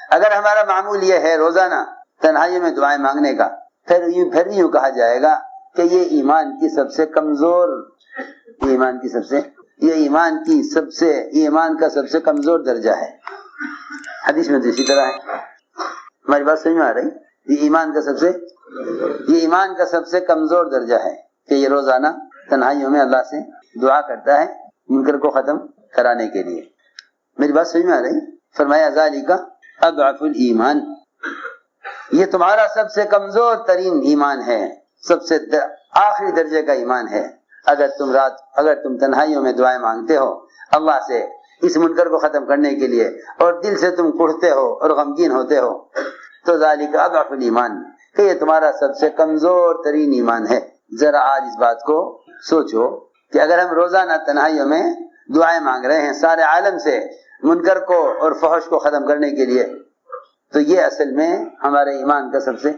اگر ہمارا معمول یہ ہے روزانہ تنہائی میں دعائیں مانگنے کا، پھر یوں کہا جائے گا کہ یہ ایمان کی سب سے کمزور، ایمان کا سب سے کمزور درجہ ہے۔ حدیث میں تو اسی طرح ہے، ہماری بات سمجھ میں آ رہی؟ یہ ایمان کا سب سے کمزور درجہ ہے کہ یہ روزانہ تنہائیوں میں اللہ سے دعا کرتا ہے منکر کو ختم کرانے کے لیے۔ میری بات سمجھ میں آ رہی؟ فرمایا ذالک اضعف الایمان، یہ تمہارا سب سے کمزور ترین ایمان ہے، سب سے آخری درجے کا ایمان ہے۔ اگر تم تنہائیوں میں دعائیں مانگتے ہو اللہ سے اس منکر کو ختم کرنے کے لیے اور دل سے تم کڑھتے ہو اور غمگین ہوتے ہو تو ذالک اضعف الایمان، کہ یہ تمہارا سب سے کمزور ترین ایمان ہے۔ ذرا آج اس بات کو سوچو کہ اگر ہم روزانہ تنہائیوں میں دعائیں مانگ رہے ہیں سارے عالم سے منکر کو اور فحش کو ختم کرنے کے لیے، تو یہ اصل میں ہمارے ایمان کا سب سے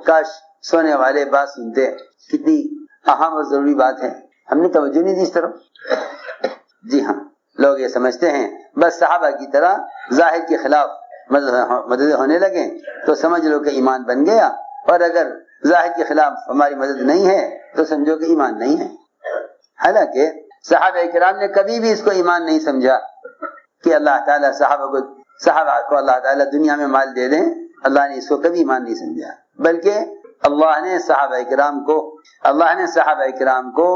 کاش سونے والے بات سنتے، کتنی اہم اور ضروری بات ہے، ہم نے توجہ نہیں دی اس طرف۔ جی ہاں، لوگ یہ سمجھتے ہیں بس صحابہ کی طرح ظاہر کے خلاف مدد ہونے لگیں تو سمجھ لو کہ ایمان بن گیا، اور اگر ظاہر کے خلاف ہماری مدد نہیں ہے تو سمجھو کہ ایمان نہیں ہے۔ حالانکہ صحابہ کرام نے کبھی بھی اس کو ایمان نہیں سمجھا کہ اللہ تعالیٰ صحابہ کو اللہ تعالیٰ دنیا میں مال دے دیں، اللہ نے اس کو کبھی ایمان نہیں سمجھا، بلکہ اللہ نے صحابہ کرام کو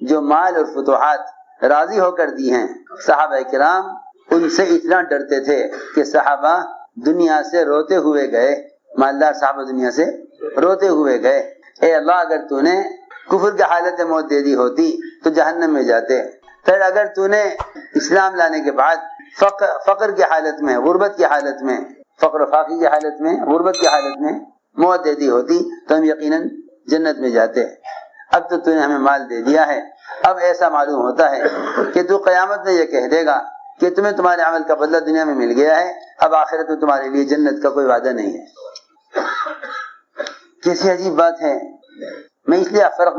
جو مال اور فتوحات راضی ہو کر دی ہیں، صحابہ کرام ان سے اتنا ڈرتے تھے کہ صحابہ دنیا سے روتے ہوئے گئے، مالدار صحابہ دنیا سے روتے ہوئے گئے، اے اللہ اگر تو نے کفر کی حالت میں موت دے دی ہوتی تو جہنم میں جاتے، پھر اگر تو نے اسلام لانے کے بعد فقر کی حالت میں، غربت کی حالت میں، فقر و فاقی کی حالت میں، غربت کی حالت میں موت دے دی ہوتی تو ہم یقیناً جنت میں جاتے۔ اب تو نے ہمیں مال دے دیا ہے، اب ایسا معلوم ہوتا ہے کہ تو قیامت میں یہ کہہ دے گا کہ تمہیں تمہارے عمل کا بدلہ دنیا میں مل گیا ہے، اب آخرت میں تمہارے لیے جنت کا کوئی وعدہ نہیں ہے۔ کیسی عجیب بات ہے۔ میں اس لیے فرق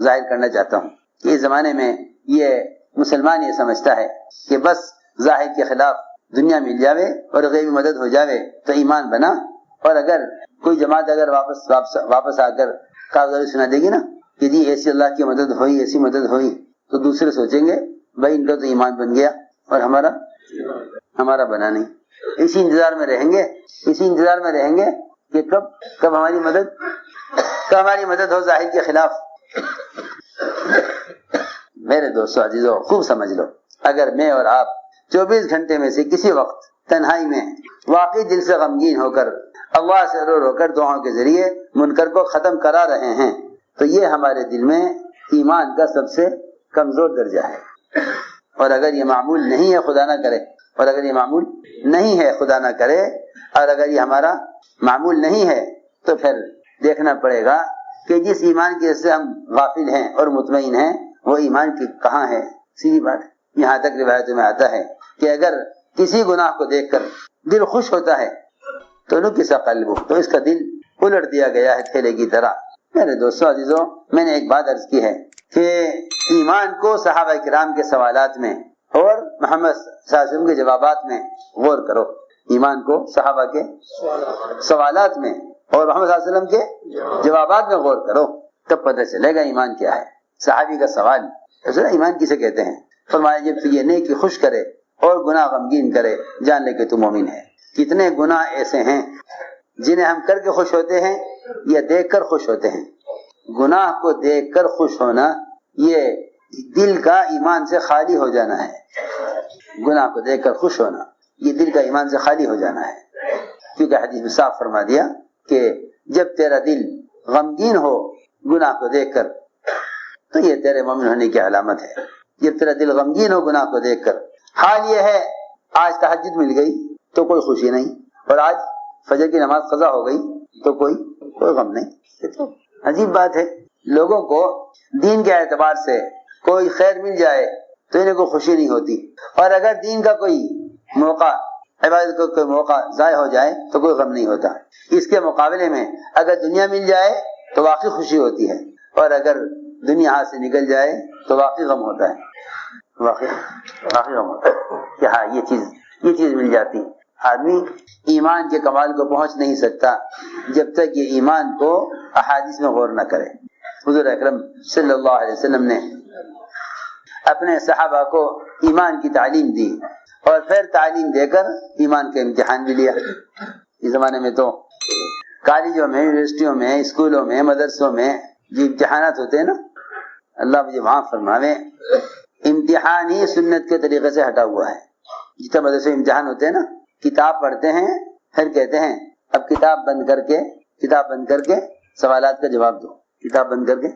ظاہر کرنا چاہتا ہوں کہ اس زمانے میں یہ مسلمان یہ سمجھتا ہے کہ بس ظاہر کے خلاف دنیا مل جاوے اور غیبی مدد ہو جاوے تو ایمان بنا، اور اگر کوئی جماعت اگر واپس آ کر کاغذ سنا دے گی نا کہ جی ایسی اللہ کی مدد ہوئی، ایسی مدد ہوئی، تو دوسرے سوچیں گے بھائی ان کا تو ایمان بن گیا اور ہمارا بنا نہیں۔ اسی انتظار میں رہیں گے کہ کب ہماری مدد ہو ظاہر کے خلاف۔ میرے دوستو عزیزو، خوب سمجھ لو، اگر میں اور آپ 24 گھنٹے میں سے کسی وقت تنہائی میں واقعی دل سے غمگین ہو کر اللہ سے رو کر دعاؤں کے ذریعے منکر کو ختم کرا رہے ہیں تو یہ ہمارے دل میں ایمان کا سب سے کمزور درجہ ہے۔ اور اگر یہ معمول نہیں ہے خدا نہ کرے، اور اگر یہ ہمارا معمول نہیں ہے تو پھر دیکھنا پڑے گا کہ جس ایمان کی وجہ سے ہم غافل ہیں اور مطمئن ہیں وہ ایمان کی کہاں ہے۔ سیدھی بات ہے۔ یہاں تک روایتوں میں آتا ہے کہ اگر کسی گناہ کو دیکھ کر دل خوش ہوتا ہے تو نکس قلبہ، تو اس کا دل الٹ دیا گیا ہے تھیلے کی طرح۔ میرے دوستو عزیزو، میں نے ایک بات عرض کی ہے کہ ایمان کو صحابہ کرام کے سوالات میں اور محمد صلی اللہ علیہ وسلم کے جوابات میں غور کرو۔ ایمان کو صحابہ کے سوالات میں اور محمد صلی اللہ علیہ وسلم کے جوابات میں غور کرو، تب پتہ چلے گا ایمان کیا ہے۔ صحابی کا سوال ایمان کسے کہتے ہیں؟ فرمایا جب تو یہ نیکی خوش کرے اور گناہ غمگین کرے جان لے کہ تو مومن ہے۔ کتنے گناہ ایسے ہیں جنہیں ہم کر کے خوش ہوتے ہیں یا دیکھ کر خوش ہوتے ہیں۔ گناہ کو دیکھ کر خوش ہونا یہ دل کا ایمان سے خالی ہو جانا ہے۔ گناہ کو دیکھ کر خوش ہونا یہ دل کا ایمان سے خالی ہو جانا ہے، کیونکہ حدیث میں صاف فرما دیا کہ جب تیرا دل غمگین ہو گناہ کو دیکھ کر تو یہ تیرے مومن ہونے کی علامت ہے۔ جب تیرا دل غمگین ہو گناہ کو دیکھ کر، حال یہ ہے آج تہجد مل گئی تو کوئی خوشی نہیں، اور آج فجر کی نماز قضا ہو گئی تو کوئی غم نہیں۔ یہ تو عجیب بات ہے۔ لوگوں کو دین کے اعتبار سے کوئی خیر مل جائے تو انہیں کوئی خوشی نہیں ہوتی، اور اگر دین کا کوئی موقع، عبادت کا کوئی موقع ضائع ہو جائے تو کوئی غم نہیں ہوتا۔ اس کے مقابلے میں اگر دنیا مل جائے تو واقعی خوشی ہوتی ہے، اور اگر دنیا ہاتھ سے نکل جائے تو واقعی غم ہوتا ہے، واقعی غم ہوتا ہے کہ ہاں یہ چیز مل جاتی۔ آدمی ایمان کے کمال کو پہنچ نہیں سکتا جب تک یہ ایمان کو احادیث میں غور نہ کرے۔ حضور اکرم صلی اللہ علیہ وسلم نے اپنے صحابہ کو ایمان کی تعلیم دی اور پھر تعلیم دے کر ایمان کا امتحان بھی لیا۔ اس زمانے میں تو کالجوں میں، یونیورسٹیوں میں، اسکولوں میں، مدرسوں میں جو امتحانات ہوتے ہیں نا، اللہ مجھے معاف فرماوے، امتحان ہی سنت کے طریقے سے ہٹا ہوا ہے۔ جتنے مدرسے میں امتحان ہوتے ہیں نا، کتاب پڑھتے ہیں پھر کہتے ہیں اب کتاب بند کر کے سوالات کا جواب دو۔ کتاب بند کر کے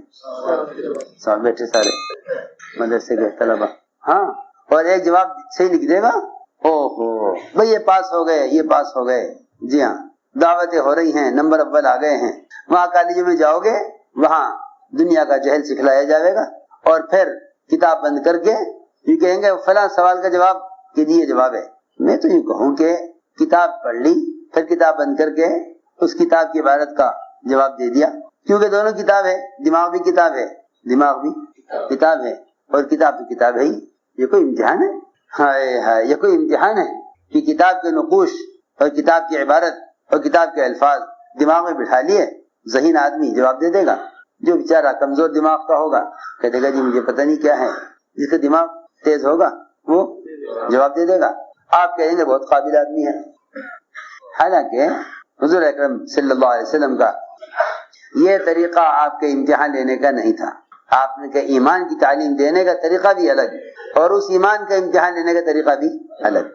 سوال بیٹھے سارے مدرسے کے طلبا، ہاں، اور ایک جواب صحیح لکھ دے گا، او ہو بھئی یہ پاس ہو گئے۔ جی ہاں، دعوتیں ہو رہی ہیں، نمبر اول آ گئے ہیں۔ وہاں کالجوں میں جاؤ گے، وہاں دنیا کا جہل سکھلایا جائے گا، اور پھر کتاب بند کر کے یہ کہیں گے فلاں سوال کا جواب یہ جواب ہے۔ میں تو یہ کہوں کہ کتاب پڑھ لی، پھر کتاب بند کر کے اس کتاب کی عبارت کا جواب دے دیا، کیونکہ دونوں کتاب ہے، دماغ بھی کتاب ہے اور کتاب تو کتاب ہے ہی۔ یہ کوئی امتحان ہے؟ ہائے ہائے، یہ کوئی امتحان ہے کہ کتاب کے نقوش اور کتاب کی عبارت اور کتاب کے الفاظ دماغ میں بٹھا لیے، ذہین آدمی جواب دے دے گا۔ جو بیچارہ کمزور دماغ کا ہوگا کہے گا جی مجھے پتہ نہیں کیا ہے۔ جس کا دماغ تیز ہوگا وہ جواب دے دے گا۔ آپ کہیں گے بہت قابل آدمی ہے، حالانکہ حضور اکرم صلی اللہ علیہ وسلم کا یہ طریقہ آپ کے امتحان لینے کا نہیں تھا۔ آپ نے کہ ایمان کی تعلیم دینے کا طریقہ بھی الگ اور اس ایمان کا امتحان لینے کا طریقہ بھی الگ۔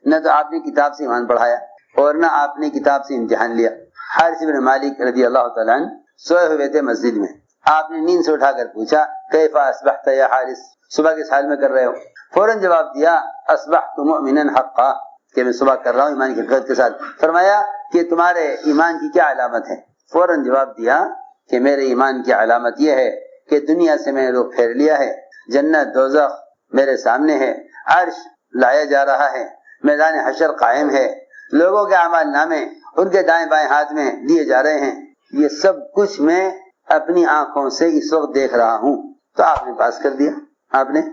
نہ تو آپ نے کتاب سے ایمان پڑھایا اور نہ آپ نے کتاب سے امتحان لیا۔ حارث بن مالک رضی اللہ تعالیٰ عنہ سوئے ہوئے تھے مسجد میں، آپ نے نیند سے اٹھا کر پوچھا کیف اصبحت یا حارث، صبح کس حال میں کر رہے ہو؟ فوراً جواب دیا اصبحت مؤمنا حقا، کہ میں صبح کر رہا ہوں ایمان کی حقیقت کے ساتھ۔ فرمایا کہ تمہارے ایمان کی کیا علامت ہے؟ فوراً جواب دیا کہ میرے ایمان کی علامت یہ ہے کہ دنیا سے میں نے رخ پھیر لیا ہے، جنت دوزخ میرے سامنے ہے، عرش لایا جا رہا ہے، میدان حشر قائم ہے، لوگوں کے اعمال نامے ان کے دائیں بائیں ہاتھ میں دیے جا رہے ہیں، یہ سب کچھ میں اپنی آنکھوں سے اس وقت دیکھ رہا ہوں۔ تو آپ نے پاس کر دیا، آپ نے پاس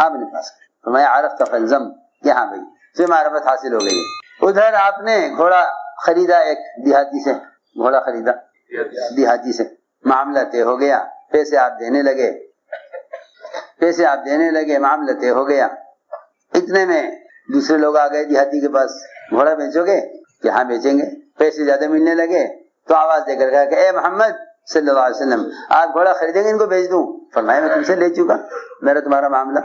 کر دیا۔ فرمایا عرفت فالزم، یہاں بھائی تو معرفت حاصل ہو گئی۔ ادھر آپ نے گھوڑا خریدا، ایک دیہاتی سے گھوڑا خریدا، دیہاتی سے معاملہ طے ہو گیا، پیسے آپ دینے لگے، معاملہ طے ہو گیا۔ اتنے میں دوسرے لوگ آ گئے دیہاتی کے پاس، گھوڑا بیچو گے؟ کہ ہاں بیچیں گے۔ پیسے زیادہ ملنے لگے تو آواز دے کر کہا کہ اے محمد صلی اللہ علیہ وسلم، آپ گھوڑا خریدیں گے ان کو بیچ دوں؟ فرمایا میں تم سے لے چکا، میرا تمہارا معاملہ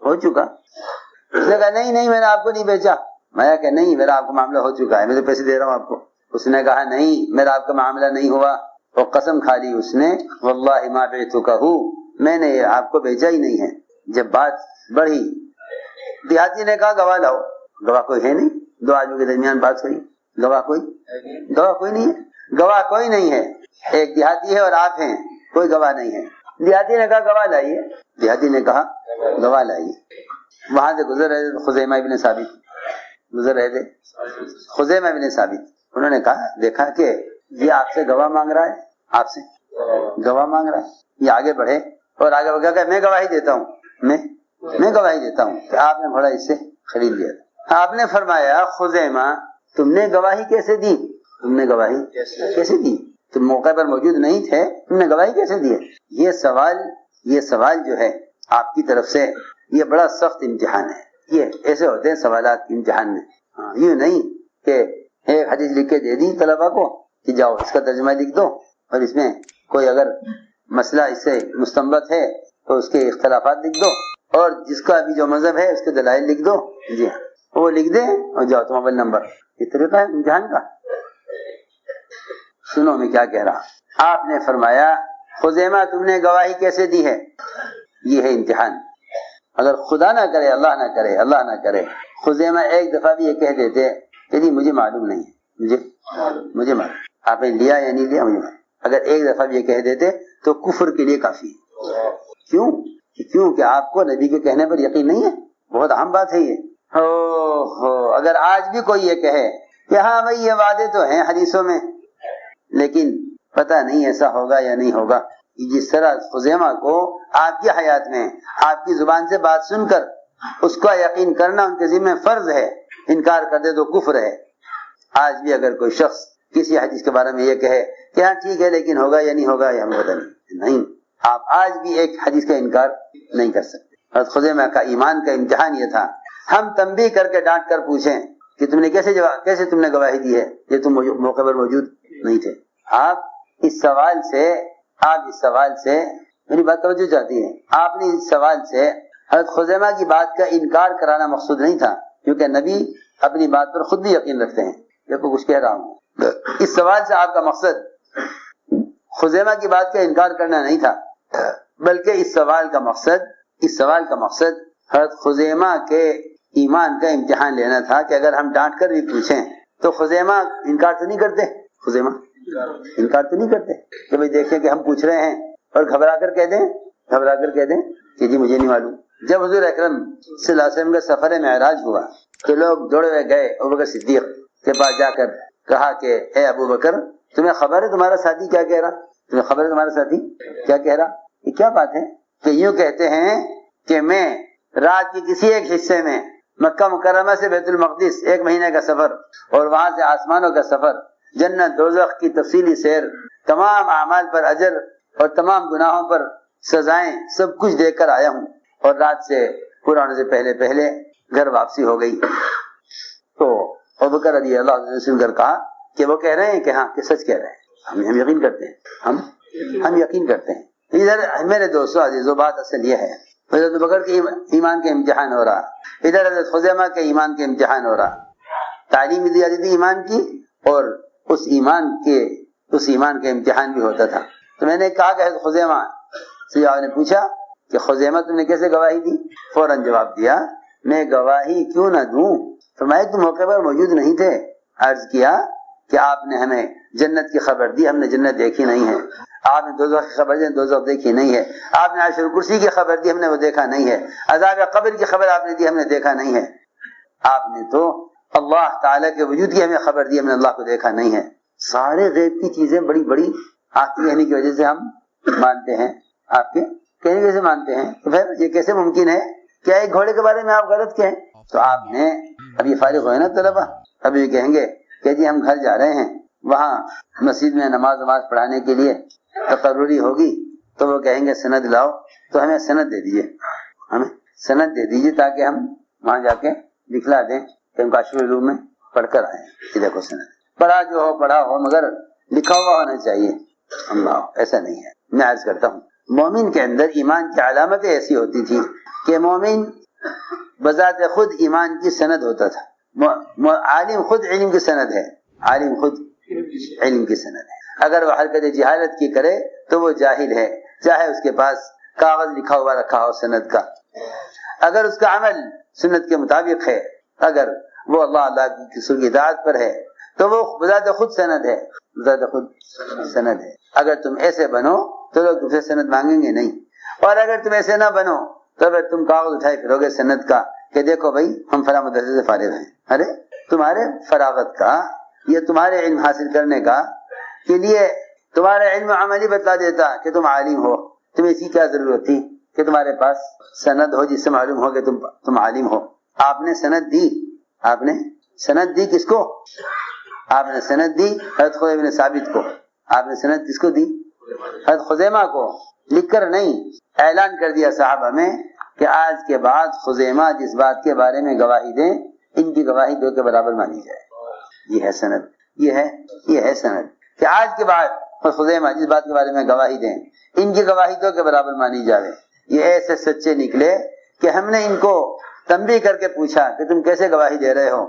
ہو چکا۔ اس نے کہا نہیں میں نے آپ کو نہیں بیچا۔ میں کہ نہیں، میرا آپ کا معاملہ ہو چکا ہے، میں تو پیسے دے رہا ہوں آپ کو۔ اس نے کہا نہیں، میرا آپ کا معاملہ نہیں ہوا، اور قسم کھا لی اس نے واللہ ما بعتکہ، میں نے آپ کو بیچا ہی نہیں ہے۔ جب بات بڑھی، دیہاتی نے کہا گواہ لاؤ۔ گواہ کوئی ہے نہیں، دو آدمیوں کے درمیان بات ہوئی، گواہ کوئی نہیں ہے، ایک دیہاتی ہے اور آپ ہیں، کوئی گواہ نہیں ہے۔ دیہاتی نے کہا گواہ لائیے، گواہ لائیے۔ وہاں سے گزر رہے تھے خزیمہ ابن ثابت، انہوں نے کہا دیکھا کہ یہ آپ سے گواہ مانگ رہا ہے، یہ آگے بڑھے اور آگے بڑھ کر میں گواہی دیتا ہوں کہ آپ نے گھوڑا اس سے خرید لیا تھا۔ آپ نے فرمایا خزیمہ تم نے گواہی کیسے دی؟ تم موقع پر موجود نہیں تھے، تم نے گواہی کیسے دی؟ یہ سوال جو ہے آپ کی طرف سے یہ بڑا سخت امتحان ہے۔ یہ ایسے ہوتے ہیں سوالات امتحان میں، یوں نہیں کہ ایک حدیث لکھ کے دے دی طلبا کو کہ جاؤ اس کا ترجمہ لکھ دو، اور اس میں کوئی اگر مسئلہ اس سے مستنبط ہے تو اس کے اختلافات لکھ دو، اور جس کا بھی جو مذہب ہے اس کے دلائل لکھ دو، جی ہاں وہ لکھ دے اور جاؤ تم اول نمبر۔ یہ طریقہ ہے امتحان کا۔ سنو میں کیا کہہ رہا۔ آپ نے فرمایا خزیمہ تم نے گواہی کیسے دی ہے؟ یہ ہے امتحان۔ اگر خدا نہ کرے، اللہ نہ کرے خزیمہ ایک دفعہ بھی یہ کہہ دیتے کہ جی مجھے معلوم نہیں ہے، مجھے معلوم، آپ نے لیا یا نہیں لیا مجھے معلوم، اگر ایک دفعہ بھی یہ کہہ دیتے تو کفر کے لیے کافی ہے۔ کیوں کہ آپ کو نبی کے کہنے پر یقین نہیں ہے، بہت اہم بات ہے یہ۔ اگر آج بھی کوئی یہ کہے کہ ہاں بھائی یہ وعدے تو ہیں حدیثوں میں لیکن پتہ نہیں ایسا ہوگا یا نہیں ہوگا، جس طرح خزیمہ کو آپ کی حیات میں آپ کی زبان سے بات سن کر اس کا یقین کرنا ان کے ذمہ فرض ہے، انکار کر دے تو کفر ہے۔ آج بھی اگر کوئی شخص کسی حدیث کے بارے میں یہ کہے کہ ہاں ٹھیک ہے لیکن ہوگا یا نہیں ہوگا، یہ ہمیں پتہ نہیں، آپ آج بھی ایک حدیث کا انکار نہیں کر سکتے۔ حضرت خزیمہ کا ایمان کا امتحان یہ تھا، ہم تنبیہ کر کے ڈانٹ کر پوچھیں کہ تم نے کیسے تم نے گواہی دی ہے، یہ تم موقع پر موجود نہیں تھے۔ آپ اس سوال سے میری بات توجہ چاہتی ہے، آپ نے اس سوال سے حضرت خزیمہ کی بات کا انکار کرانا مقصود نہیں تھا، کیونکہ نبی اپنی بات پر خود بھی یقین رکھتے ہیں۔ دیکھو کچھ کہہ رہا ہوں، اس سوال سے آپ کا مقصد خزیمہ کی بات کا انکار کرنا نہیں تھا، بلکہ اس سوال کا مقصد حضرت خزیمہ کے ایمان کا امتحان لینا تھا کہ اگر ہم ڈانٹ کر بھی پوچھیں تو خزیمہ انکار تو نہیں کرتے کہ بھئی دیکھیں کہ ہم پوچھ رہے ہیں اور گھبرا کر کہہ دیں کہ جی مجھے نہیں معلوم۔ جب حضور اکرم صلی اللہ علیہ وسلم کا سفر معراج ہوا کہ لوگ دوڑے ہوئے گئے ابوبکر صدیق کے پاس جا کر کہا کہ اے ابوبکر تمہیں خبر ہے تمہارا ساتھی کیا کہہ رہا؟ یہ کیا بات ہے کہ یوں کہتے ہیں کہ میں رات کے کسی ایک حصے میں مکہ مکرمہ سے بیت المقدس 1 مہینے کا سفر اور وہاں سے آسمانوں کا سفر، جنت دوزخ کی تفصیلی سیر، تمام اعمال پر اجر اور تمام گناہوں پر سزائیں، سب کچھ دیکھ کر آیا ہوں، اور رات سے پورا ہونے سے پہلے گھر واپسی ہو گئی۔ تو ابوبکر رضی اللہ عنہ نے سن کر کہا کہ وہ کہہ رہے ہیں کہ ہاں کہ سچ کہہ رہے ہیں، ہم یقین کرتے ہیں، ہم یقین کرتے ہیں۔ ادھر میرے دوستو عزیزو بات اصل یہ ہے، حضرت ابوبکر کے ایمان کے امتحان ہو رہا، ادھر حضرت خزیمہ کے ایمان کے امتحان ہو رہا، تعلیم دی جاتی تھی ایمان کی، اور اس ایمان کے امتحان بھی ہوتا تھا۔ تو میں نے کہا کہ حضرت خزیمہ سے آپ نے پوچھا کہ خزیمہ تم نے کیسے گواہی دی؟ فوراً جواب دیا میں گواہی کیوں نہ دوں، فرمایا تم موقع پر موجود نہیں تھے۔ عرض کیا کہ آپ نے ہمیں جنت کی خبر دی، ہم نے جنت دیکھی نہیں ہے، آپ نے دوزخ کی خبر دی، دوزخ دیکھی نہیں ہے، آپ نے عرش الکرسی کی خبر دی، ہم نے وہ دیکھا نہیں ہے، عذاب قبر کی خبر آپ نے دی، ہم نے دیکھا نہیں ہے، آپ نے تو اللہ تعالیٰ کے وجود کی ہمیں خبر دی، ہم نے اللہ کو دیکھا نہیں ہے۔ سارے غیب کی چیزیں بڑی بڑی آپ کی کہنے کی وجہ سے ہم مانتے ہیں، آپ کے کہنے کی وجہ سے مانتے ہیں، تو پھر یہ کیسے ممکن ہے کہ ایک گھوڑے کے بارے میں آپ غلط کہیں؟ تو آپ نے ابھی فارغ ہوئے نا طلبہ، ابھی کہیں گے کہ جی ہم گھر جا رہے ہیں، وہاں مسجد میں نماز پڑھانے کے لیے تقرری ہوگی، تو وہ کہیں گے سند لاؤ، تو ہمیں سند دے دیجیے تاکہ ہم وہاں جا کے دکھلا دیں کہ ہم کاشف العلوم میں پڑھ کر آئیں کہ دیکھو سند پڑھا ہو مگر لکھا ہوا ہونا چاہیے۔ اللہ ایسا نہیں ہے۔ میں عرض کرتا ہوں مومن کے اندر ایمان کی علامتیں ایسی ہوتی تھی کہ مومن بذات خود ایمان کی سند ہوتا تھا۔ عالم خود علم کی سند ہے، اگر وہ حرکت جہالت کی کرے تو وہ جاہل ہے، چاہے اس کے پاس کاغذ لکھا ہوا رکھا ہو سند کا، اگر اس کا عمل سنت کے مطابق ہے، اگر وہ اللہ کی رسول کی اطاعت پر ہے تو وہ بذات خود سند ہے، اگر تم ایسے بنو تو لوگ تم سے سند مانگیں گے نہیں، اور اگر تم ایسے نہ بنو تو پھر تم کاغذ اٹھائے پھرو گے سند کا کہ دیکھو بھائی ہم فلاں مدرسے سے فارغ ہیں۔ ارے تمہارے فراغت کا یا تمہارے علم حاصل کرنے کا کے لیے تمہارا علم عملی بتلا دیتا کہ تم عالم ہو، تمہیں اسی کیا ضرورت تھی کہ تمہارے پاس سند ہو جس سے معلوم ہو کہ تم عالم ہو۔ آپ نے سند دی کس کو؟ آپ نے سند دی حضرت خزیمہ بن ثابت کو۔ آپ نے سند کس کو دی؟ حضرت خزیمہ کو، لکھ کر نہیں، اعلان کر دیا صحابہ میں کہ آج کے بعد خزیمہ جس بات کے بارے میں گواہی دیں ان کی گواہی 2 کے برابر مانی جائے۔ یہ ہے سند، یہ ہے سند کہ آج کے بعد خزیمہ جس بات کے بارے میں گواہی دیں ان کی گواہی 2 کے برابر مانی جائے۔ یہ ایسے سچے نکلے کہ ہم نے ان کو تنبیہ کر کے پوچھا کہ تم کیسے گواہی دے رہے ہو؟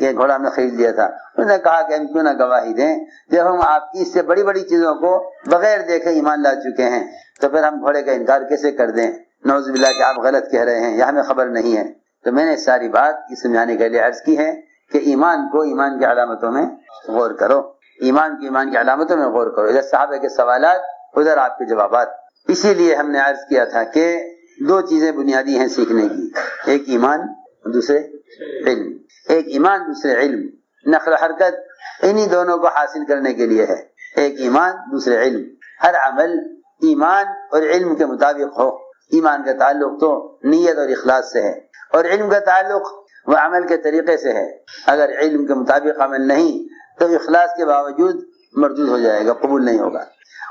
یہ گھوڑا ہم نے خرید لیا تھا، انہوں نے کہا کہ ہم کیوں نہ گواہی دیں جب ہم آپ کی اس سے بڑی بڑی چیزوں کو بغیر دیکھے ایمان لا چکے ہیں، تو پھر ہم گھوڑے کا انکار کیسے کر دیں؟ نعوذ باللہ کہ آپ غلط کہہ رہے ہیں یا ہمیں خبر نہیں ہے۔ تو میں نے ساری بات یہ سمجھانے کے لیے عرض کی ہے کہ ایمان کی علامتوں میں غور کرو، ایمان کی علامتوں میں غور کرو۔ ادھر صحابہ کے سوالات، ادھر آپ کے جوابات۔ اسی لیے ہم نے عرض کیا تھا کہ 2 چیزیں بنیادی ہیں سیکھنے کی، ایک ایمان دوسرے علم، ایک ایمان دوسرے علم۔ نقل و حرکت انہی دونوں کو حاصل کرنے کے لیے ہے، ایک ایمان دوسرے علم۔ ہر عمل ایمان اور علم کے مطابق ہو۔ ایمان کا تعلق تو نیت اور اخلاص سے ہے، اور علم کا تعلق وہ عمل کے طریقے سے ہے. اگر علم کے مطابق عمل نہیں تو اخلاص کے باوجود مردود ہو جائے گا، قبول نہیں ہوگا.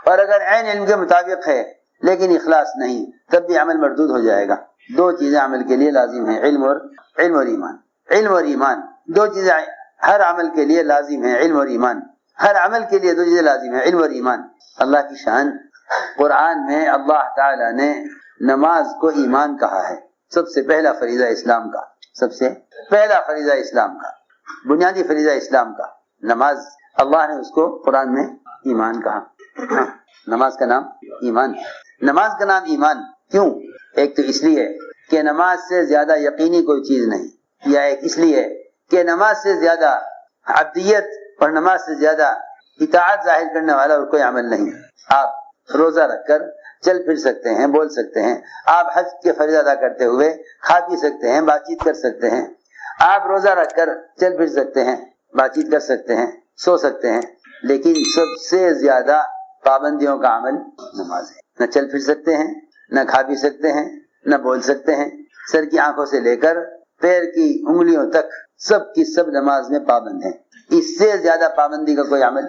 اور اگر عین علم کے مطابق ہے لیکن اخلاص نہیں تب بھی عمل مردود ہو جائے گا. دو چیزیں عمل کے لیے لازم ہیں، علم اور ایمان. علم اور ایمان دو چیزیں ہر عمل کے لیے لازم ہیں. علم اور ایمان ہر عمل کے لیے دو چیزیں لازم ہیں، علم اور ایمان. اللہ کی شان، قرآن میں اللہ تعالی نے نماز کو ایمان کہا ہے. سب سے پہلا فریضہ اسلام کا، سب سے پہلا فریضہ اسلام کا، بنیادی فریضہ اسلام کا نماز. اللہ نے اس کو قرآن میں ایمان کہا. نماز کا نام ایمان. نماز کا نام ایمان کیوں؟ ایک تو اس لیے کہ نماز سے زیادہ یقینی کوئی چیز نہیں، یا ایک اس لیے کہ نماز سے زیادہ عبدیت اور نماز سے زیادہ اطاعت ظاہر کرنے والا اور کوئی عمل نہیں. آپ روزہ رکھ کر چل پھر سکتے ہیں، بول سکتے ہیں. آپ حج کے فریضہ ادا کرتے ہوئے کھا پی سکتے ہیں، بات چیت کر سکتے ہیں. آپ روزہ رکھ کر چل پھر سکتے ہیں، بات چیت کر سکتے ہیں، سو سکتے ہیں. لیکن سب سے زیادہ پابندیوں کا عمل نماز ہے. نہ چل پھر سکتے ہیں، نہ کھا پی سکتے ہیں، نہ بول سکتے ہیں. سر کی آنکھوں سے لے کر پیر کی انگلیوں تک سب کی سب نماز میں پابند ہیں. اس سے زیادہ پابندی کا کوئی عمل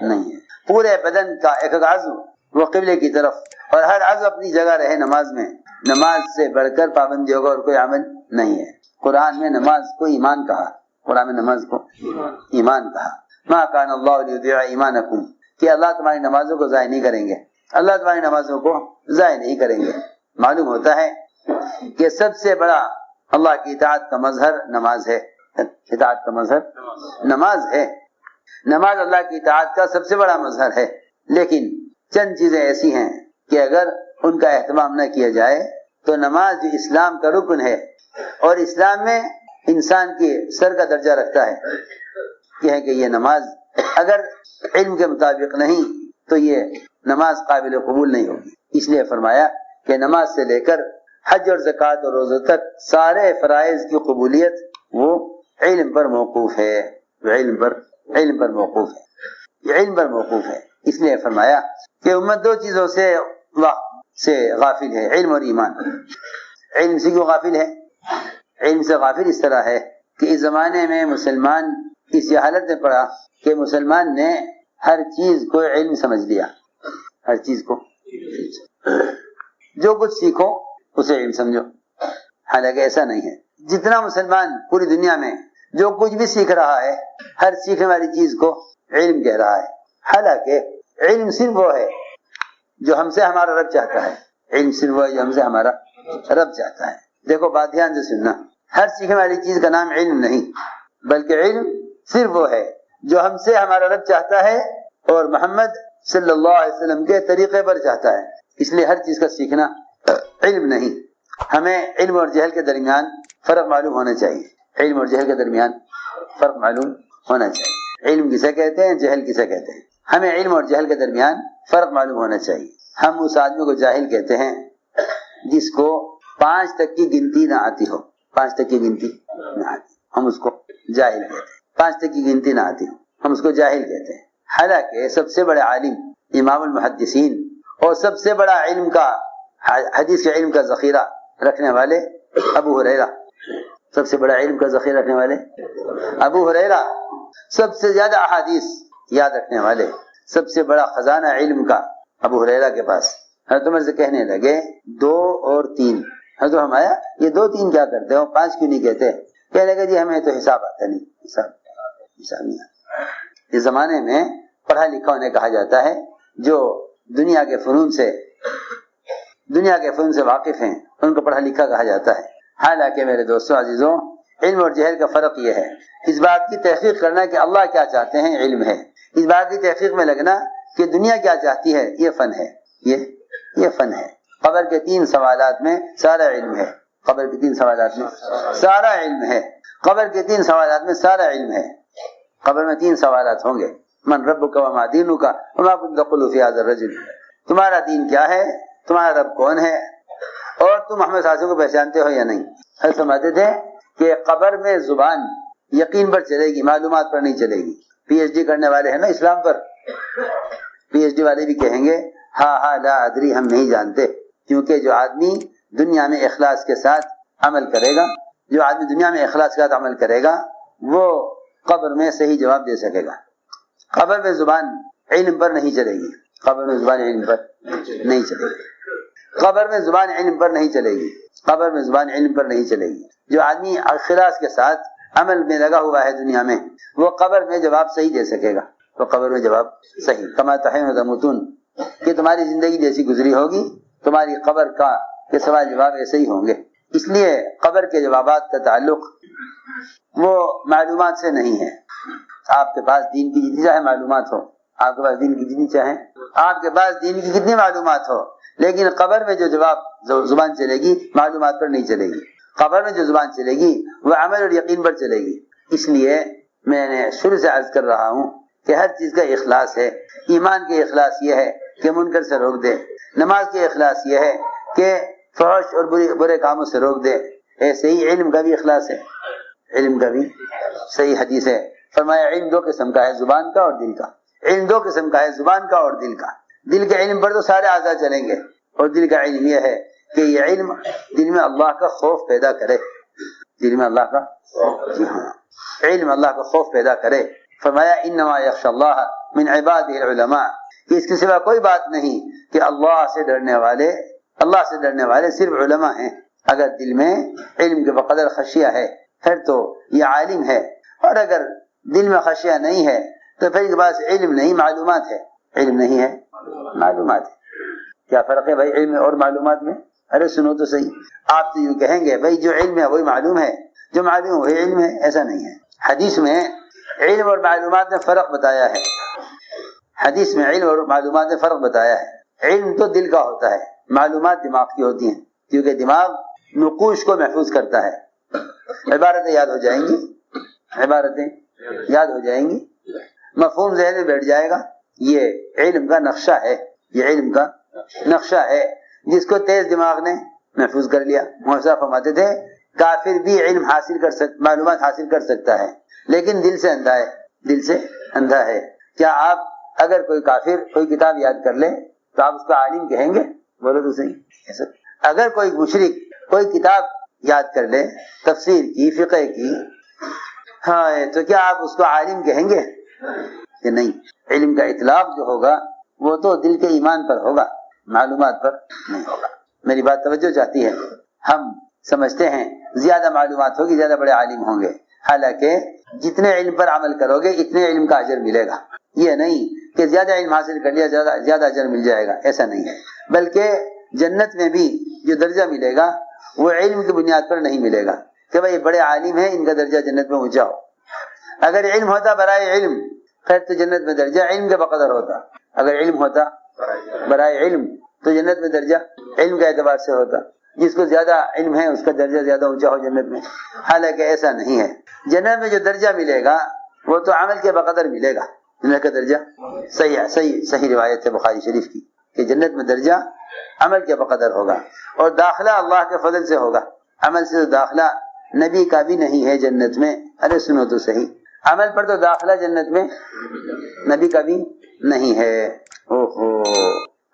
نہیں ہے. پورے بدن کا ایک ایک عضو وہ قبلے کی طرف اور ہر عضو اپنی جگہ رہے نماز میں. نماز سے بڑھ کر پابندی ہوگا اور کوئی عمل نہیں ہے. قرآن میں نماز کو ایمان کہا. قرآن میں نماز کو ایمان کہا. ما کان اللہ لیضیع ایمانکم، کہ اللہ تمہاری نمازوں کو ضائع نہیں کریں گے. اللہ تمہاری نمازوں کو ضائع نہیں کریں گے. معلوم ہوتا ہے کہ سب سے بڑا اللہ کی اطاعت کا مظہر نماز ہے. اطاعت کا مظہر نماز ہے. نماز اللہ کی اطاعت کا سب سے بڑا مظہر ہے. لیکن چند چیزیں ایسی ہیں کہ اگر ان کا اہتمام نہ کیا جائے تو نماز جو اسلام کا رکن ہے اور اسلام میں انسان کے سر کا درجہ رکھتا ہے، یہ ہے کہ یہ نماز اگر علم کے مطابق نہیں تو یہ نماز قابل قبول نہیں ہوگی. اس لیے فرمایا کہ نماز سے لے کر حج اور زکوٰۃ اور روزہ تک سارے فرائض کی قبولیت وہ علم پر موقوف ہے. علم پر موقوف ہے. یہ علم پر موقوف ہے. اس لیے فرمایا کہ امت دو چیزوں سے غافل ہے، علم اور ایمان. علم سے کیوں غافل ہے؟ علم سے غافل اس طرح ہے کہ اس زمانے میں مسلمان اس حالت میں پڑا کہ مسلمان نے ہر چیز کو علم سمجھ لیا. ہر چیز کو جو کچھ سیکھو اسے علم سمجھو. حالانکہ ایسا نہیں ہے. جتنا مسلمان پوری دنیا میں جو کچھ بھی سیکھ رہا ہے ہر سیکھنے والی چیز کو علم کہہ رہا ہے. حالانکہ علم صرف وہ ہے جو ہم سے ہمارا رب چاہتا ہے. علم صرف وہ ہے جو ہم سے ہمارا رب چاہتا ہے. دیکھو بات دھیان سے سننا، ہر سیکھنے والی چیز کا نام علم نہیں، بلکہ علم صرف وہ ہے جو ہم سے ہمارا رب چاہتا ہے اور محمد صلی اللہ علیہ وسلم کے طریقے پر چاہتا ہے. اس لیے ہر چیز کا سیکھنا علم نہیں. ہمیں علم اور جہل کے درمیان فرق معلوم ہونا چاہیے. علم اور جہل کے درمیان فرق معلوم ہونا چاہیے. علم کسے کہتے ہیں، جہل کسے کہتے ہیں. ہمیں علم اور جہل کے درمیان فرق معلوم ہونا چاہیے. ہم اس آدمی کو جاہل کہتے ہیں جس کو 5 تک کی گنتی نہ آتی ہو. 5 تک کی گنتی نہ آتی، ہم اس کو جاہل کہتے ہیں. 5 تک کی گنتی نہ آتی ہو، ہم اس کو جاہل کہتے ہیں. حالانکہ سب سے بڑے عالم امام المحدثین اور سب سے بڑا علم کا حدیث کے علم کا ذخیرہ رکھنے والے ابو ہریرہ، سب سے بڑا علم کا ذخیرہ رکھنے والے ابو ہریرہ، سب سے زیادہ احادیث یاد رکھنے والے، سب سے بڑا خزانہ علم کا ابو ہریرہ کے پاس. حضرت عمر سے کہنے لگے 2 اور 3. حضرت فرمایا یہ 2 3 کیا کرتے ہو، 5 کیوں نہیں کہتے؟ کہنے لگے جی ہمیں تو حساب آتا نہیں. حساب نہیں آتا. اس زمانے میں پڑھا لکھا انہیں کہا جاتا ہے جو دنیا کے فنون سے واقف ہیں، ان کو پڑھا لکھا کہا جاتا ہے. حالانکہ میرے دوستوں عزیزوں، علم اور جہل کا فرق یہ ہے، اس بات کی تحقیق کرنا کہ اللہ کیا چاہتے ہیں علم ہے. اس بات کی تحقیق میں لگنا کہ دنیا کیا چاہتی ہے یہ فن ہے. یہ فن ہے. قبر کے 3 سوالات میں سارا علم ہے. قبر کے 3 سوالات میں سارا علم ہے. قبر کے 3 سوالات میں سارا علم ہے. قبر میں 3 سوالات ہوں گے. من ربک وما دینک وما کنت تقول فی ھذا الرجل. تمہارا دین کیا ہے، تمہارا رب کون ہے، اور تم محمد صلی اللہ علیہ وسلم کو پہچانتے ہو یا نہیں. ہم سمجھتے تھے کہ قبر میں زبان یقین پر چلے گی، معلومات پر نہیں چلے گی. پی ایچ ڈی کرنے والے ہیں نا اسلام پر، پی ایچ ڈی والے بھی کہیں گے ہاں لا ادری، ہم نہیں جانتے. کیونکہ جو آدمی دنیا میں اخلاص کے ساتھ عمل کرے گا جو آدمی دنیا میں اخلاص کے ساتھ عمل کرے گا وہ قبر میں صحیح جواب دے سکے گا. قبر میں زبان علم پر نہیں چلے گی. قبر میں زبان علم پر نہیں چلے گی. قبر میں زبان علم پر نہیں چلے گی. قبر میں زبان علم پر نہیں چلے گی. جو آدمی اخلاص کے ساتھ عمل میں لگا ہوا ہے دنیا میں وہ قبر میں جواب صحیح دے سکے گا. تو قبر میں جواب صحیح. کما تحین و تموتون کہ تمہاری زندگی جیسی گزری ہوگی تمہاری قبر کا کے سوال جواب ایسے ہی ہوں گے. اس لیے قبر کے جوابات کا تعلق وہ معلومات سے نہیں ہے. آپ کے پاس دین کی جتنی چاہے معلومات ہو, آپ کے پاس دین کی جتنی چاہے, آپ کے پاس دین کی کتنی معلومات ہو, لیکن قبر میں جو جواب زبان چلے گی معلومات پر نہیں چلے گی. قبر میں جو زبان چلے گی وہ عمل اور یقین پر چلے گی. اس لیے میں نے شروع سے عرض کر رہا ہوں کہ ہر چیز کا اخلاص ہے. ایمان کے اخلاص یہ ہے کہ منکر سے روک دے. نماز کے اخلاص یہ ہے کہ فحش اور برے کاموں سے روک دے. ایسے ہی علم کا بھی اخلاص ہے. علم کا بھی صحیح حدیث ہے, فرمایا علم دو قسم کا ہے, زبان کا اور دل کا. علم دو قسم کا ہے, زبان کا اور دل کا. دل کے علم پر تو سارے اعضاء چلیں گے, اور دل کا علم یہ ہے کہ یہ علم دل میں اللہ کا خوف پیدا کرے. دل میں اللہ کا علم اللہ کا خوف پیدا کرے. فرمایا انما یخشی اللہ من عباده العلماء, کہ اس کے سوا کوئی بات نہیں کہ اللہ سے ڈرنے والے صرف علماء ہیں. اگر دل میں علم کے بقدر خشیہ ہے پھر تو یہ عالم ہے, اور اگر دل میں خشیہ نہیں ہے تو پھر اس کے پاس علم نہیں معلومات ہے. علم نہیں ہے معلومات ہے. کیا فرق ہے بھائی علم اور معلومات میں؟ ارے سنو تو صحیح, آپ تو یوں کہیں گے بھائی جو علم ہے وہی معلوم ہے, جو معلوم وہی علم ہے. ایسا نہیں ہے. حدیث میں علم اور معلومات نے فرق بتایا ہے. حدیث میں علم اور معلومات نے فرق بتایا ہے. علم تو دل کا ہوتا ہے, معلومات دماغ کی ہوتی ہیں, کیونکہ دماغ نقوش کو محفوظ کرتا ہے. عبارتیں یاد ہو جائیں گی, عبارتیں یاد ہو جائیں گی, مفہوم ذہن میں بیٹھ جائے گا. یہ علم کا نقشہ ہے, یہ علم کا نقشہ ہے جس کو تیز دماغ نے محفوظ کر لیا. موسیٰ فرماتے تھے کافر بھی علم حاصل معلومات حاصل کر سکتا ہے لیکن دل سے اندھا ہے. دل سے اندھا ہے. کیا آپ اگر کوئی کافر کوئی کتاب یاد کر لے تو آپ اس کو عالم کہیں گے؟ بولو تو صحیح. اگر کوئی مشرک کوئی کتاب یاد کر لے تفسیر کی, فقہ کی, ہاں, تو کیا آپ اس کو عالم کہیں گے کہ نہیں؟ علم کا اطلاق جو ہوگا وہ تو دل کے ایمان پر ہوگا, معلومات پر نہیں ہوگا. میری بات توجہ چاہتی ہے. ہم سمجھتے ہیں زیادہ معلومات ہوگی زیادہ بڑے عالم ہوں گے, حالانکہ جتنے علم پر عمل کرو گے اتنے علم کا اجر ملے گا. یہ نہیں کہ زیادہ علم حاصل کر لیا زیادہ اجر مل جائے گا, ایسا نہیں ہے. بلکہ جنت میں بھی جو درجہ ملے گا وہ علم کی بنیاد پر نہیں ملے گا کہ بھائی بڑے عالم ہیں ان کا درجہ جنت میں اونچا ہو. اگر علم ہوتا برائے علم پھر تو جنت میں درجہ علم کے بقدر ہوتا. اگر علم ہوتا برائے علم تو جنت میں درجہ علم کے اعتبار سے ہوتا. جس کو زیادہ علم ہے اس کا درجہ زیادہ اونچا ہو جنت میں. حالانکہ ایسا نہیں ہے. جنت میں جو درجہ ملے گا وہ تو عمل کے بقدر ملے گا. جنت کا درجہ صحیح روایت ہے بخاری شریف کی کہ جنت میں درجہ عمل کے بقدر ہوگا, اور داخلہ اللہ کے فضل سے ہوگا. عمل سے تو داخلہ نبی کا بھی نہیں ہے جنت میں. ارے سنو تو صحیح, عمل پر تو داخلہ جنت میں نبی کا بھی نہیں ہے.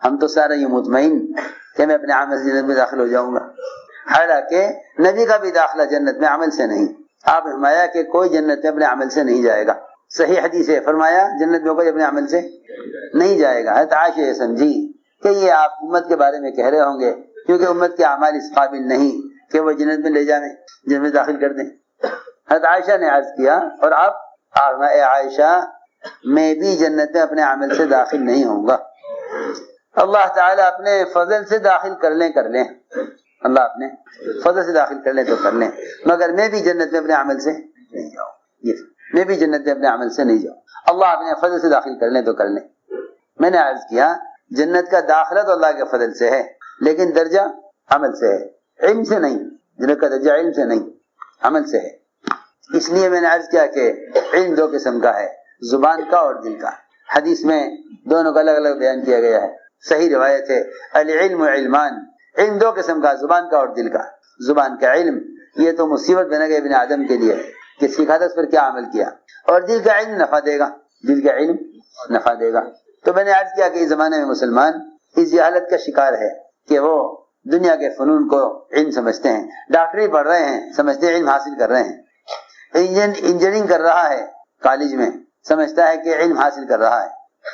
ہم تو سارے یہ مطمئن کہ میں اپنے عمل سے جنت میں داخل ہو جاؤں گا, حالانکہ نبی کا بھی داخلہ جنت میں عمل سے نہیں. آپ نے فرمایا کہ کوئی جنت میں اپنے عمل سے نہیں جائے گا. صحیح حدیث ہے, فرمایا جنت میں کوئی اپنے عمل سے نہیں جائے گا. حضرت عائشہ یہ سمجھی کہ یہ آپ امت کے بارے میں کہہ رہے ہوں گے کیونکہ امت کے اعمال اس قابل نہیں کہ وہ جنت میں لے جائیں, جنت میں داخل کر دیں. حضرت عائشہ نے عرض کیا اور آپ اے عائشہ میں بھی جنت میں اپنے عمل سے داخل نہیں ہوں گا. اللہ تعالیٰ اپنے فضل سے داخل کر لیں اللہ اپنے فضل سے داخل کر لیں تو کر لیں, مگر میں بھی جنت میں اپنے عمل سے نہیں جاؤں. میں بھی جنت میں اپنے عمل سے نہیں جاؤں. اللہ اپنے فضل سے داخل کر لیں تو کر لیں. میں نے عرض کیا جنت کا داخلہ تو اللہ کے فضل سے ہے لیکن درجہ عمل سے ہے, علم سے نہیں. جنت کا درجہ علم سے نہیں عمل سے ہے. اس لیے میں نے عرض کیا کہ علم دو قسم کا ہے, زبان کا اور دل کا. حدیث میں دونوں کا الگ الگ بیان کیا گیا ہے. صحیح روایت ہے العلم علمان, علم دو قسم کا, زبان کا اور دل کا. زبان کا علم یہ تو مصیبت بنا گیا ابن آدم کے لیے کہ سیکھا تھا اس پر کیا عمل کیا, اور دل کا علم نفع دے گا. دل کا علم نفع دے گا. تو میں نے عرض کیا کہ اس زمانے میں مسلمان اس جہالت کا شکار ہے کہ وہ دنیا کے فنون کو علم سمجھتے ہیں. ڈاکٹری پڑھ رہے ہیں سمجھتے ہیں علم حاصل کر رہے ہیں. انجینئرنگ کر رہا ہے کالج میں سمجھتا ہے کہ علم حاصل کر رہا ہے.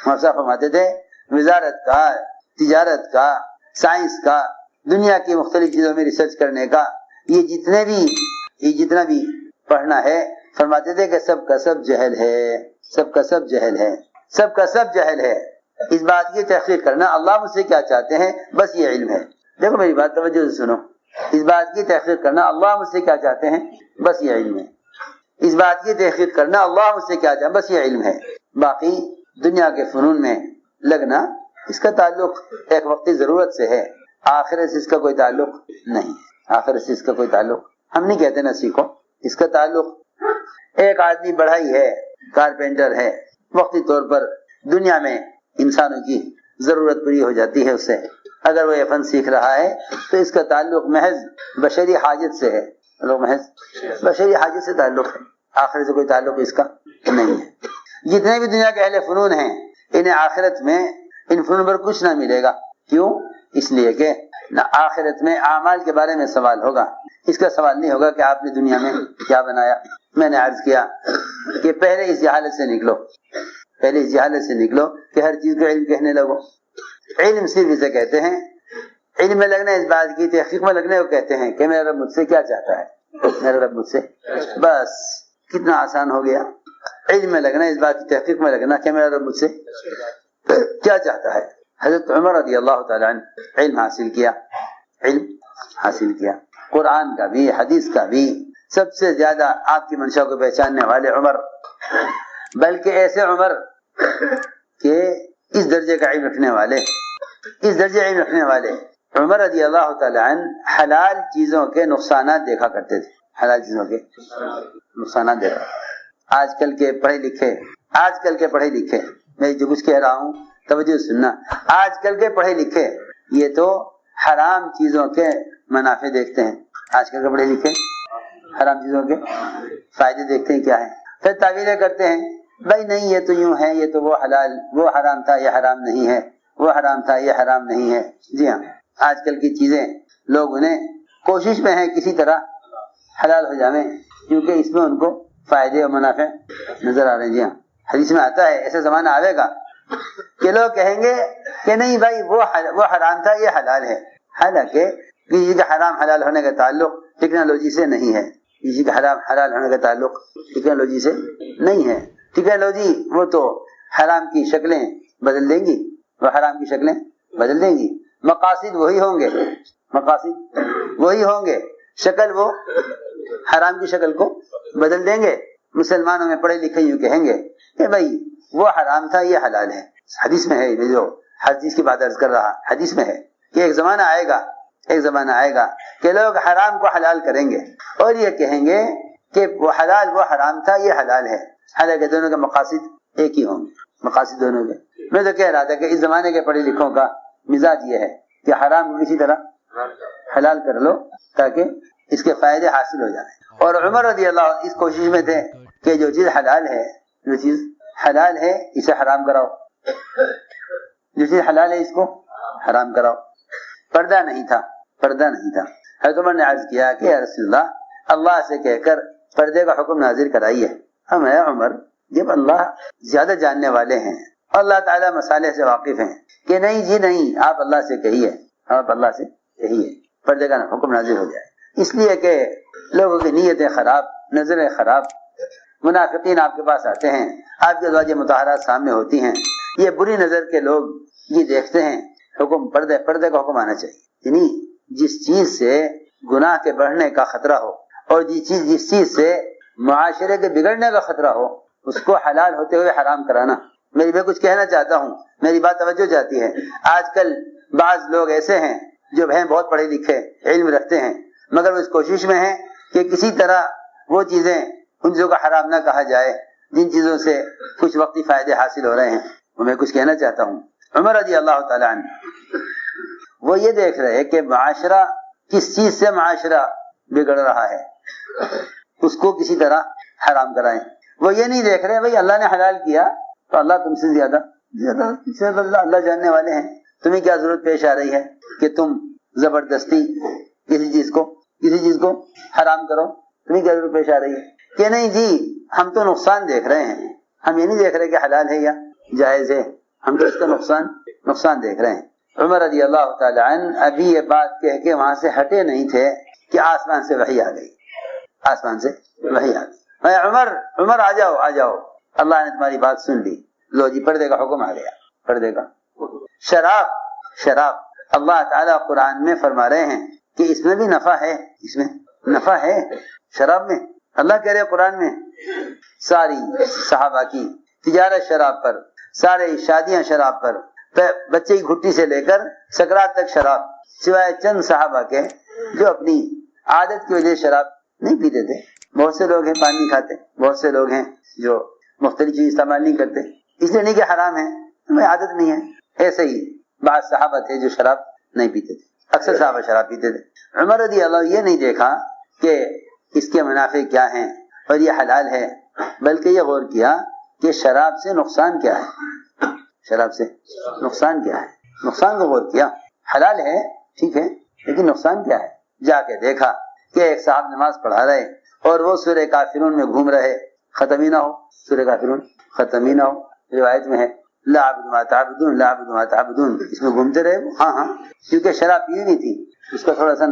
ہم صاحب فرماتے تھے وزارت کا، تجارت کا، سائنس کا، دنیا کی مختلف چیزوں میں ریسرچ کرنے کا، یہ جتنا بھی پڑھنا ہے فرماتے تھے کہ سب کا سب جہل ہے، سب کا سب جہل ہے، سب کا سب جہل ہے. اس بات کی تحقیق کرنا اللہ مجھ سے کیا چاہتے ہیں بس یہ علم ہے. دیکھو میری بات توجہ سے سنو. اس بات کی تحقیق کرنا اللہ مجھ سے کیا چاہتے ہیں بس یہ علم ہے. اس بات کی تحقیق کرنا اللہ مجھ سے کیا چاہتے ہیں بس یہ علم ہے. باقی دنیا کے فنون میں لگنا اس کا تعلق ایک وقتی ضرورت سے ہے، آخرت سے اس کا کوئی تعلق نہیں. آخرت سے اس کا کوئی تعلق ہم نہیں کہتے نہ سیکھو. اس کا تعلق ایک آدمی بڑھائی ہے، کارپینٹر ہے، وقتی طور پر دنیا میں انسانوں کی ضرورت پوری ہو جاتی ہے اس سے. اگر وہ یہ فن سیکھ رہا ہے تو اس کا تعلق محض بشری حاجت سے ہے. محض بشری حاجت سے تعلق ہے، آخرت سے کوئی تعلق اس کا نہیں ہے. جتنے بھی دنیا کے اہل فنون ہیں انہیں آخرت میں ان فنون پر کچھ نہ ملے گا. کیوں؟ اس لیے کہ نہ آخرت میں اعمال کے بارے میں سوال ہوگا. اس کا سوال نہیں ہوگا کہ آپ نے دنیا میں کیا بنایا. میں نے عرض کیا کہ پہلے اس جہالت سے نکلو، پہلے اس جہالت سے نکلو کہ ہر چیز کو علم کہنے لگو. علم صرف اسے کہتے ہیں، علم میں لگنا اس بات کی تحقیق میں لگنے کو کہتے ہیں کہ میرا رب مجھ سے کیا چاہتا ہے، میرا رب مجھ سے. بس کتنا آسان ہو گیا. علم میں لگنا اس بات کی تحقیق میں لگنا کہ میرا رب مجھ سے کیا چاہتا ہے. حضرت عمر رضی اللہ تعالی عنہ علم حاصل کیا، علم حاصل کیا، قرآن کا بھی حدیث کا بھی. سب سے زیادہ آپ کی منشا کو پہچاننے والے عمر، بلکہ ایسے عمر کہ اس درجے کا علم رکھنے والے، اس درجے علم رکھنے والے عمر رضی اللہ تعالی عنہ حلال چیزوں کے نقصانات دیکھا کرتے تھے. حلال چیزوں کے نقصانات دیکھا. آج کل کے پڑھے لکھے میں جو کچھ کہہ رہا ہوں توجہ سننا، آج کل کے پڑھے لکھے یہ تو حرام چیزوں کے منافع دیکھتے ہیں. آج کل کے پڑھے لکھے حرام چیزوں کے فائدے دیکھتے ہیں کیا ہے، پھر تعویلیں کرتے ہیں. بھائی نہیں یہ تو یوں ہے، یہ تو وہ حرام تھا یہ حرام نہیں ہے، وہ حرام تھا یہ حرام نہیں ہے. جی ہاں، آج کل کی چیزیں لوگ انہیں کوشش میں ہیں کسی طرح حلال ہو جائیں کیونکہ اس میں ان کو فائدے اور منافع نظر آ رہے ہیں. جی ہاں، حدیث میں آتا ہے ایسا زمانہ آئے گا کہ لوگ کہیں گے کہ نہیں بھائی وہ حرام تھا یہ حلال ہے. حالانکہ کسی کا حرام حلال ہونے کا تعلق ٹیکنالوجی سے نہیں ہے، کسی کا حرام حلال ہونے کا تعلق ٹیکنالوجی سے نہیں ہے. ٹیکنالوجی وہ تو حرام کی شکلیں بدل دیں گی، وہ حرام کی شکلیں بدل دیں گی. مقاصد وہی ہوں گے، شکل وہ حرام کی شکل کو بدل دیں گے. مسلمانوں میں پڑھے لکھے یوں کہیں گے کہ بھائی وہ حرام تھا یہ حلال ہے. حدیث میں ہے، جو حدیث کی بات عرض کر رہا، حدیث میں ہے کہ ایک زمانہ آئے گا کہ لوگ حرام کو حلال کریں گے اور یہ کہیں گے کہ وہ حرام تھا یہ حلال ہے. حالانکہ دونوں کے مقاصد ایک ہی ہوں گے، مقاصد دونوں کے. میں تو کہہ رہا تھا کہ اس زمانے کے پڑھے لکھوں کا مزاج یہ ہے کہ حرام کو کسی طرح حلال کر لو تاکہ اس کے فائدے حاصل ہو جائیں. اور عمر رضی اللہ اس کوشش میں تھے کہ جو چیز حلال ہے اسے حرام کراؤ، جو چیز حلال ہے اس کو حرام کراؤ. پردہ نہیں تھا. حضرت عمر نے عرض کیا کہ یا رسول اللہ سے کہہ کر پردے کا حکم نازل کرائیے. ہم اے عمر، جب اللہ زیادہ جاننے والے ہیں، اللہ تعالیٰ مسالے سے واقف ہیں، کہ نہیں جی نہیں آپ اللہ سے کہیے پردے کا حکم نازل ہو جائے. اس لیے کہ لوگوں کی نیتیں خراب، نظریں خراب، منافقین آپ کے پاس آتے ہیں، آپ کے ازواج مطہرات سامنے ہوتی ہیں، یہ بری نظر کے لوگ یہ دیکھتے ہیں حکم پردے کا حکم آنا چاہیے. یعنی جس چیز سے گناہ کے بڑھنے کا خطرہ ہو اور جس چیز سے معاشرے کے بگڑنے کا خطرہ ہو اس کو حلال ہوتے ہوئے حرام کرانا. میں کچھ کہنا چاہتا ہوں، میری بات توجہ چاہتی ہے. آج کل بعض لوگ ایسے ہیں جو بہت پڑھے لکھے علم رکھتے ہیں مگر وہ اس کوشش میں ہیں کہ کسی طرح وہ چیزیں ان چیزوں کا حرام نہ کہا جائے جن چیزوں سے کچھ وقتی فائدے حاصل ہو رہے ہیں. میں کچھ کہنا چاہتا ہوں. عمر رضی اللہ تعالی عنہ وہ یہ دیکھ رہے کہ معاشرہ کس چیز سے معاشرہ بگڑ رہا ہے اس کو کسی طرح حرام کرائیں. وہ یہ نہیں دیکھ رہے بھئی اللہ نے حلال کیا تو اللہ تم سے زیادہ اللہ جاننے والے ہیں، تمہیں کیا ضرورت پیش آ رہی ہے کہ تم زبردستی کسی چیز کو حرام کرو، تمہیں کیا ضرورت پیش آ رہی ہے کہ نہیں جی ہم تو نقصان دیکھ رہے ہیں، ہم یہ نہیں دیکھ رہے کہ حلال ہے یا جائز ہے، ہم تو اس کا نقصان دیکھ رہے ہیں۔ عمر رضی اللہ تعالی عنہ ابھی یہ بات کہہ کے وہاں سے ہٹے نہیں تھے کہ آسمان سے وحی آ گئی، آسمان سے وحی آ گئی۔ میں عمر آ جاؤ، اللہ نے تمہاری بات سن لی، لو جی پردے کا حکم آ گیا، پردے کا۔ شراب اللہ تعالیٰ قرآن میں فرما رہے ہیں کہ اس میں بھی نفع ہے، اس میں نفع ہے شراب میں۔ اللہ کہہ رہے قرآن میں ساری صحابہ کی تجارت شراب پر، سارے شادیاں شراب پر، بچے کی گھٹی سے لے کر سکرات تک شراب، سوائے چند صحابہ کے جو اپنی عادت کی وجہ سے شراب نہیں پیتے تھے۔ بہت سے لوگ ہیں پانی نہیں کھاتے، بہت سے لوگ ہیں جو مختلف چیز استعمال نہیں کرتے، اس لیے نہیں کہ حرام ہے، ہمیں عادت نہیں ہے۔ ایسے ہی بعض صحابہ تھے جو شراب نہیں پیتے تھے، اکثر صحابہ شراب پیتے تھے۔ عمر رضی اللہ یہ نہیں دیکھا کہ اس کے منافع کیا ہیں اور یہ حلال ہے، بلکہ یہ غور کیا کہ شراب سے نقصان کیا ہے، شراب سے نقصان کیا ہے، نقصان کو غور کیا۔ حلال ہے ٹھیک ہے لیکن نقصان کیا ہے، جا کے دیکھا کہ ایک صاحب نماز پڑھا رہے اور وہ سورہ کافرون میں گھوم رہے، ختم ہی نہ ہو، سورہ کافرون ختم ہی نہ ہو۔ روایت میں ہے لا اعبد ما تعبدون لا اعبد ما تعبدون، اس میں گھومتے رہے وہ، ہاں کیونکہ شراب پی نہیں تھی، اس کا تھوڑا سا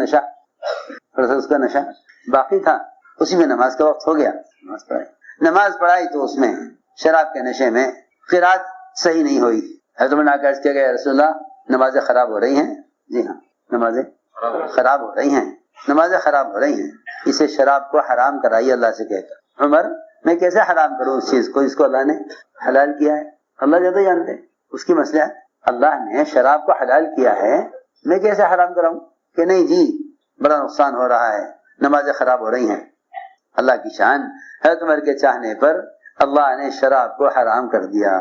اس کا نشہ باقی تھا، اسی میں نماز کا وقت ہو گیا، نماز پڑھائی تو اس میں شراب کے نشے میں قرات صحیح نہیں ہوئی۔ حضرت نے عرض کیا گیا رسول اللہ نمازیں خراب ہو رہی ہیں، جی ہاں نمازیں خراب ہو رہی ہیں، نمازیں خراب ہو رہی ہیں، اسے شراب کو حرام کرائیے اللہ سے کہہ کر۔ عمر میں کیسے حرام کروں اس چیز کو، اس کو اللہ نے حلال کیا ہے، اللہ زیادہ جانتے ہیں اس کی مصلحت۔ اللہ نے شراب کو حلال کیا ہے، میں کیسے حرام کراؤں کہ نہیں جی بڑا نقصان ہو رہا ہے، نمازیں خراب ہو رہی ہیں۔ اللہ کی شان، حضرت عمر کے چاہنے پر اللہ نے شراب کو حرام کر دیا۔